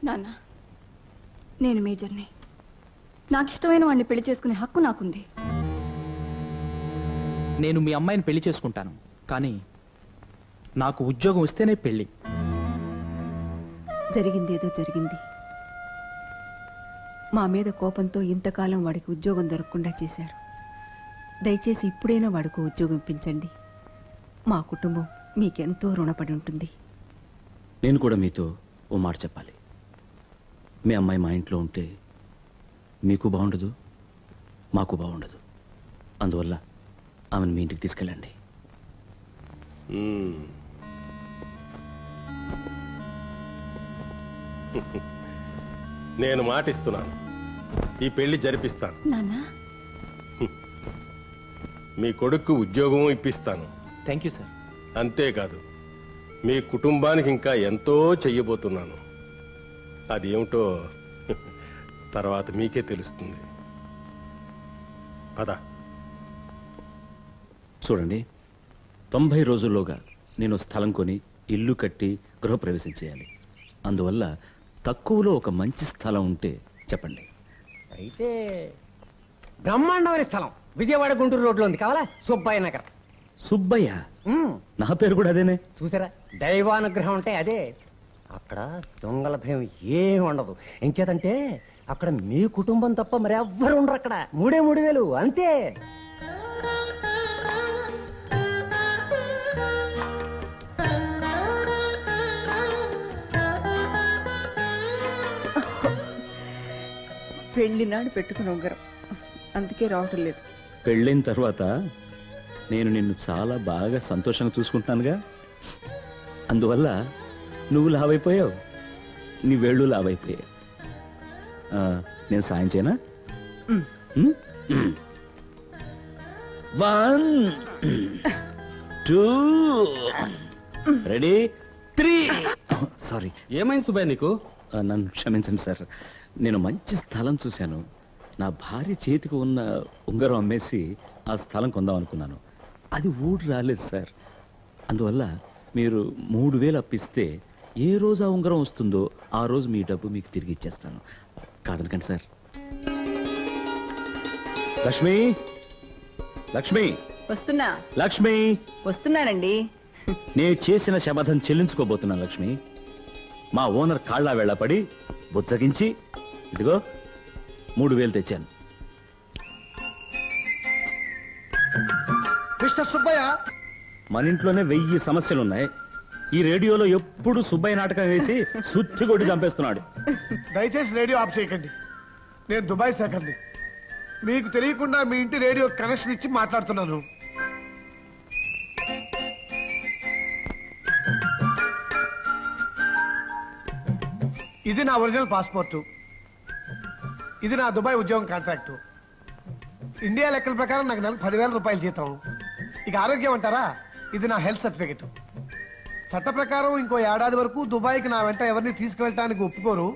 నాన్న, నేను మేజర్ని. నాకు ఇష్టమైన వాడిని పెళ్లి చేసుకునే హక్కు నాకుంది. నేను మీ అమ్మాయిని పెళ్లి చేసుకుంటాను, కానీ నాకు ఉద్యోగం వస్తేనే పెళ్లి. జరిగిందేదో జరిగింది. మా మీద కోపంతో ఇంతకాలం వాడికి ఉద్యోగం దొరకకుండా చేశారు. దయచేసి ఇప్పుడైనా వాడికి ఉద్యోగం ఇప్పించండి. మా కుటుంబం మీకెంతో రుణపడి ఉంటుంది. నేను కూడా మీతో ఓ మాట చెప్పాలి. మీ అమ్మాయి మా ఇంట్లో ఉంటే మీకు బాగుండదు, మాకు బాగుండదు. అందువల్ల ఆమెను మీ ఇంటికి తీసుకెళ్ళండి. నేను మాటిస్తున్నాను, ఈ పెళ్లి జరిపిస్తాను. నాన్న, మీ కొడుకు ఉద్యోగం ఇప్పిస్తాను. Thank you sir. అంతేకాదు, మీ కుటుంబానికి ఇంకా ఎంతో చెయ్యబోతున్నాను. అదేమిటో తర్వాత మీకే తెలుస్తుంది. పద. చూడండి, 90 రోజుల్లోగా నేను స్థలం కొని ఇల్లు కట్టి గృహప్రవేశం చేయాలి. అందువల్ల తక్కువలో ఒక మంచి స్థలం ఉంటే చెప్పండి. అయితే బ్రహ్మాండమైన స్థలం విజయవాడ గుంటూరు రోడ్లో ఉంది, కావాలా? సుబ్బయ్య నగర్. సుబ్బయ్య? నా పేరు కూడా అదేనే. చూసారా, దైవానుగ్రహం అంటే అదే. అక్కడ దొంగల భయం ఏమి ఉండదు. ఎంచేతంటే అక్కడ మీ కుటుంబం తప్ప మరి ఎవ్వరు ఉండరు. అక్కడ 3,000 అంతే. పెళ్లి నాడు పెట్టుకుని ఉంగరం, అందుకే రావటం లేదు. పెళ్ళైన తర్వాత నేను నిన్ను చాలా బాగా సంతోషంగా చూసుకుంటున్నానుగా. అందువల్ల నువ్వు లావైపోయావు, నీ వేళ్ళు లావైపోయావు. నేను సాయం చేయనా? 1 2 రెడీ 3. సారీ. ఏమైంది సుబ్బయ్య నీకు? నన్ను క్షమించండి సార్. నేను మంచి స్థలం చూశాను. నా భార్య చేతికి ఉన్న ఉంగరం అమ్మేసి ఆ స్థలం కొందాం అనుకున్నాను. అది ఊడు రాలేదు సార్. అందువల్ల మీరు 3,000 అప్పిస్తే ఏ రోజు ఆ ఉంగరం వస్తుందో ఆ రోజు మీ డబ్బు మీకు తిరిగి ఇచ్చేస్తాను. కాదనకండి సార్. లక్ష్మి, లక్ష్మి, వస్తున్నా. లక్ష్మి, వస్తున్నానండి. నేను చేసిన శపథం చెల్లించుకోబోతున్నాను లక్ష్మి. మా ఓనర్ కాళ్ళ వెళ్ళపడి బుజ్జగించి ఇదిగో 3,000 తెచ్చాను. మిస్టర్ సుబ్బయ్య, మన ఇంట్లోనే 1000 సమస్యలున్నాయి. ఈ రేడియోలో ఎప్పుడు సుబ్బయ్య నాటకం వేసి సుత్తి కొట్టి చంపేస్తున్నాడు. దయచేసి రేడియో ఆఫ్ చేయకండి. నేను దుబాయ్ శాఖని. మీకు తెలియకుండా మీ ఇంటి రేడియో కనెక్షన్ ఇచ్చి మాట్లాడుతున్నాను. ఇది నా ఒరిజినల్ పాస్పోర్టు. ఇది నా దుబాయ్ ఉద్యోగం కాంట్రాక్టు. ఇండియా లెక్కల ప్రకారం నాకు నెలకు 10,000 రూపాయలు జీతం. ఇక ఆరోగ్యం అంటారా, ఇది నా హెల్త్ సర్టిఫికెట్. చట్ట ప్రకారం ఇంకో ఏడాది వరకు దుబాయ్కి నా వెంట ఎవరిని తీసుకువెళ్ళటానికి ఒప్పుకోరు.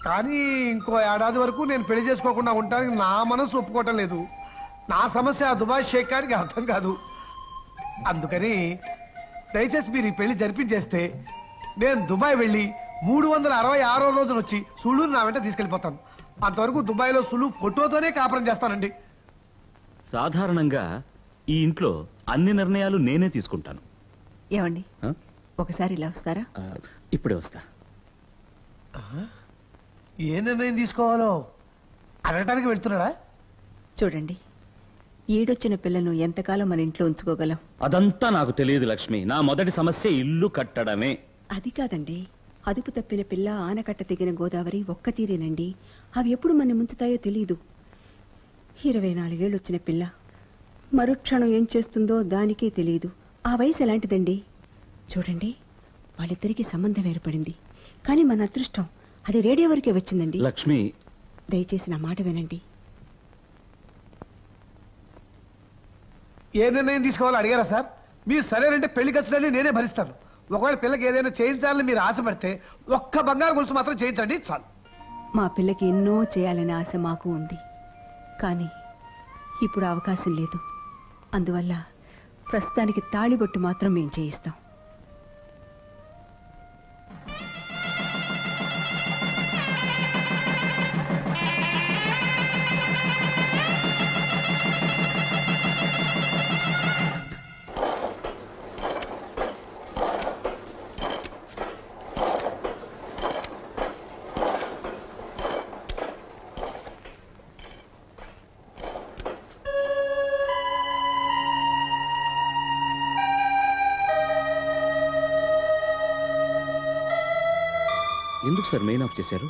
కానీ ఇంకో ఏడాది వరకు నేను పెళ్లి చేసుకోకుండా ఉండటానికి నా మనసు ఒప్పుకోవటం లేదు. నా సమస్య ఆ దుబాయ్ షేక్ గారికి అర్థం కాదు. అందుకని దయచేసి మీరు ఈ పెళ్లి జరిపించేస్తే నేను దుబాయ్ వెళ్ళి 366వ రోజున వచ్చి సుళ్ళూరు నా వెంట తీసుకెళ్ళిపోతాను. అంతవరకు దుబాయ్లో సుళ్ళు ఫోటోతోనే కాపురం చేస్తానండి. సాధారణంగా ఈ ఇంట్లో అన్ని నిర్ణయాలు నేనే తీసుకుంటాను. ఏమండి, ఒకసారి ఇలా వస్తారా? ఇప్పుడే వస్తా. ఏ నిర్ణయం తీసుకోవాలో అడగటానికి వెళ్తున్నాడా? చూడండి, ఈడొచ్చిన పిల్లను ఎంతకాలం మన ఇంట్లో ఉంచుకోగలం? అదంతా నాకు తెలియదు లక్ష్మి. నా మొదటి సమస్య ఇల్లు కట్టడమే. అది కాదండి, అదుపు తప్పిన పిల్ల ఆనకట్ట తెగిన గోదావరి ఒక్క తీరేనండి. అవి ఎప్పుడు మన ముంచుతాయో తెలియదు. 24 ఏళ్ళు వచ్చిన పిల్ల మరుక్షణం ఏం చేస్తుందో దానికే తెలియదు. ఆ వయసు ఎలాంటిదండి? చూడండి, వాళ్ళిద్దరికీ సంబంధం ఏర్పడింది. కానీ మన అదృష్టం అది రేడియో వరకే వచ్చిందండి. లక్ష్మి, దయచేసి నా మాట వినండి. ఏ నిర్ణయం తీసుకోవాలో అడిగారా సార్? మీరు సరేనంటే పెళ్లి ఖర్చులన్నీ నేనే భరిస్తాను. ఒకవేళ పిల్లకి ఏదైనా చేయించాలని మీరు ఆశపడితే ఒక్క బంగారు గొలుసు మాత్రం చేయించండి చాలు. మా పిల్లకి ఎన్నో చేయాలనే ఆశ మాకు ఉంది. కానీ ఇప్పుడు అవకాశం లేదు. అందువల్ల ప్రస్తుతానికి తాళిబొట్టు మాత్రం మేము చేయిస్తాం. ఎందుకు సార్ మెయిన్ ఆఫ్ చేశారు?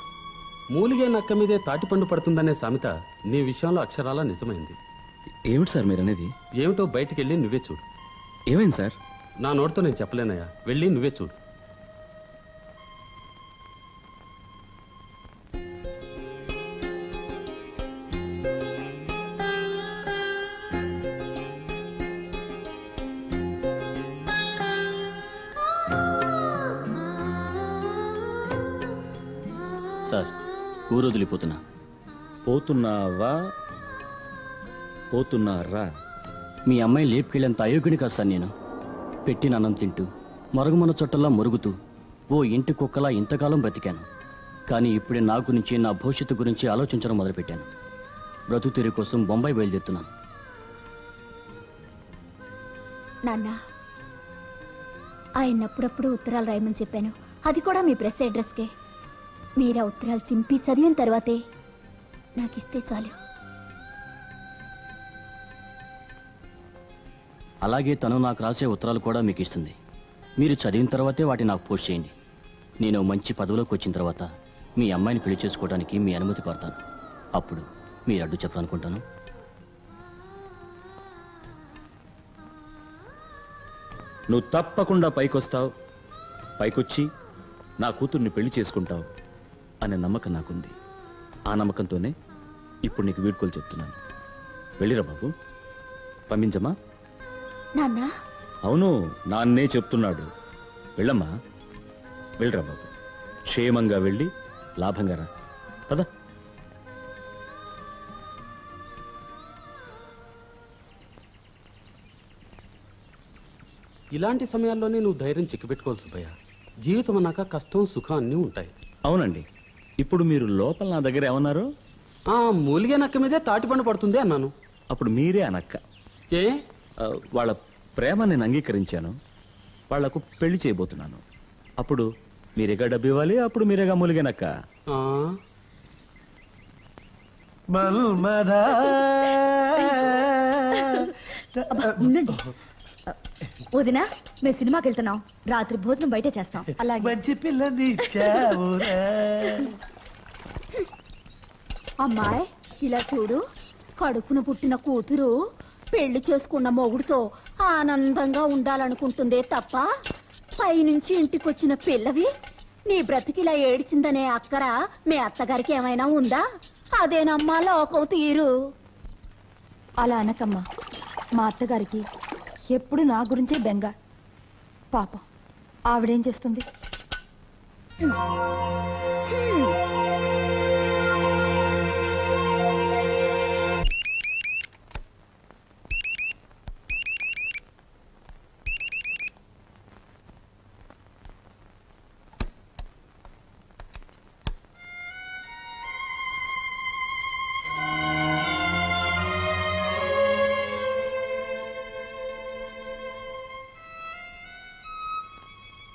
మూలిగే నక్క మీదే తాటిపండు పడుతుందనే సామెత నీ విషయంలో అక్షరాలా నిజమైంది. ఏమిటి సార్ మీరు అనేది? ఏమిటో బయటికి వెళ్ళి నువ్వే చూడు. ఏమైంది సార్? నా నోటితో నేను చెప్పలేనయ్యా, వెళ్ళి నువ్వే చూడు. సార్, ఊరు వదిలిపోతున్నా. పోతున్నావా పోతున్నారా? మీ అమ్మాయి లేపుకెళ్ళేంత అయోగ్యుని కాదు సార్ నేను. పెట్టిన అన్నం తింటూ మరుగుమన చుట్టల్లా మురుగుతూ ఓ ఇంటి కుక్కలా ఇంతకాలం బ్రతికాను. కానీ ఇప్పుడే నా గురించి, నా భవిష్యత్తు గురించి ఆలోచించడం మొదలుపెట్టాను. బ్రతుకు తెరువు కోసం బొంబాయి బయలుదేరుతున్నాను. నాన్న, ఆయన్నప్పుడప్పుడు ఉత్తరాలు రాయమని చెప్పాను. అది కూడా మీ ప్రెస్ అడ్రస్కే. మీరా ఉత్తరాలు చింపి చదివిన తర్వాతే నాకు ఇస్తే చాలు. అలాగే తను నాకు రాసే ఉత్తరాలు కూడా మీకు ఇస్తుంది. మీరు చదివిన తర్వాతే వాటిని నాకు పోస్ట్ చేయండి. నేను మంచి పదవిలోకి వచ్చిన తర్వాత మీ అమ్మాయిని పెళ్లి చేసుకోవడానికి మీ అనుమతి కోరతాను. అప్పుడు మీరు అడ్డు చెప్పాలనుకుంటాను. నువ్వు తప్పకుండా పైకొస్తావు, పైకొచ్చి నా కూతుర్ని పెళ్లి చేసుకుంటావు అనే నమ్మకం నాకుంది. ఆ నమ్మకంతోనే ఇప్పుడు నీకు వీడ్కోలు చెప్తున్నాను. వెళ్ళిరా బాబు. పంపించమ్మా. నాన్న, అవును, నాన్నే చెప్తున్నాడు. వెళ్ళమ్మా, వెళ్ళరా బాబు. క్షేమంగా వెళ్ళి లాభంగా రా. పద. ఇలాంటి సమయాల్లోనే నువ్వు ధైర్యం చిక్కిపెట్టుకోవాలి సుబ్బయ్య. జీవితం అన్నాక కష్టం సుఖం అన్నీ ఉంటాయి. అవునండి. ఇప్పుడు మీరు లోపల నా దగ్గర ఏమన్నారు? మూలిగే నక్క మీదే తాటిపండు పడుతుంది అన్నాను. అప్పుడు మీరే అనక్క. ఏ? వాళ్ళ ప్రేమ నేను అంగీకరించాను. వాళ్లకు పెళ్లి చేయబోతున్నాను. అప్పుడు మీరేగా డబ్బు ఇవ్వాలి, అప్పుడు మీరేగా మూలిగేనక్క. వదినా, మేము సినిమాకి వెళ్తున్నాం. రాత్రి భోజనం బయట చేస్తాం. అలాగే. మంచి పిల్లని అమ్మాయి, ఇలా చూడు. కడుపున పుట్టిన కూతురు పెళ్లి చేసుకున్న మొగుడుతో ఆనందంగా ఉండాలనుకుంటుందే తప్ప పైనుంచి ఇంటికొచ్చిన పిల్లవి నీ బ్రతికిలా ఏడిచిందనే అక్కర మీ అత్తగారికి ఏమైనా ఉందా? అదేనమ్మా లోకం తీరు. అలా అనకమ్మా. మా అత్తగారికి ఎప్పుడు నా గురించే బెంగ. పాపం ఆవిడేం చేస్తుంది?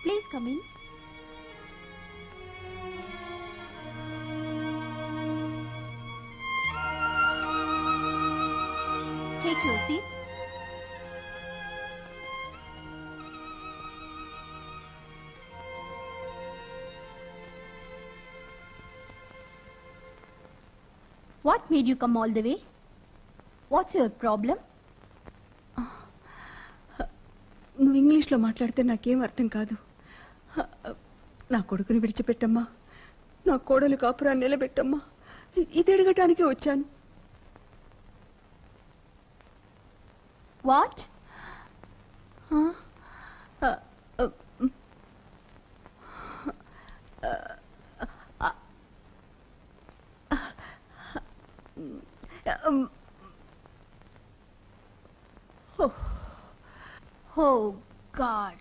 Please come in. Take your seat. What made you come all the way? What's your problem? నువ్వు ఇంగ్లీష్లో మాట్లాడితే నాకేం అర్థం కాదు. నా కొడుకుని విడిచిపెట్టమ్మా. నా కోడలు కాపురాన్ని నిలబెట్టమ్మా. ఇది అడగటానికే వచ్చాను. What? Oh God.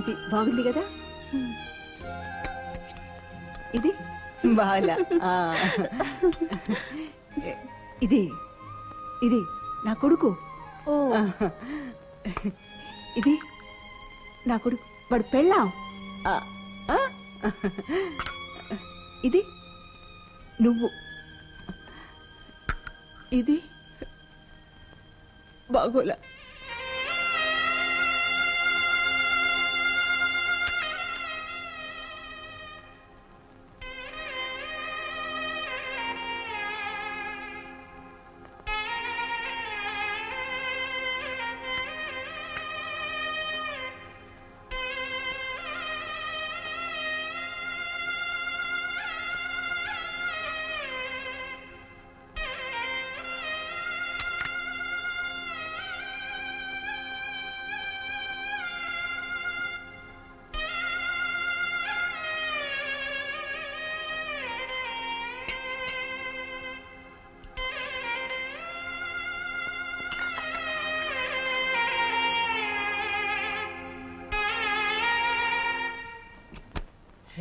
ఇది బాగుంది కదా? ఇది బాల ఇది ఇది నా కొడుకు. ఓ ఇది నా కొడుకు, వాడు పెళ్ళాం. ఇది నువ్వు, ఇది బాగోలా.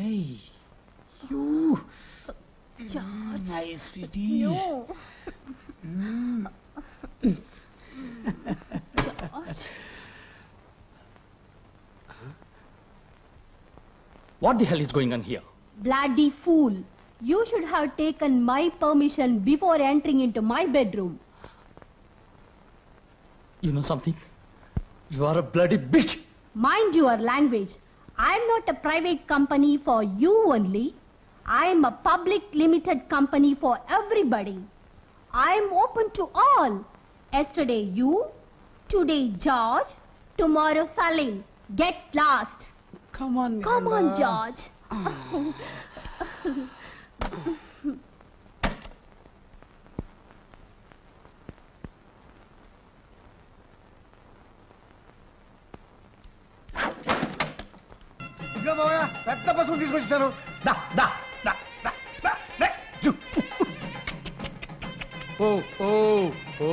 Hey, you. George. Nice, sweetie. No. What the hell is going on here? Bloody fool. You should have taken my permission before entering into my bedroom. You know something? You are a bloody bitch. Mind your language. I'm not a private company for you only. I'm a public limited company for everybody. I'm open to all. Yesterday you, today George, tomorrow Salim. Get lost. Come on, Come on, George. ఇంకా బాగా పెద్ద పశువు తీసుకొచ్చాను. దా దా దా దా దా దా. జు. ఓ ఓ ఓ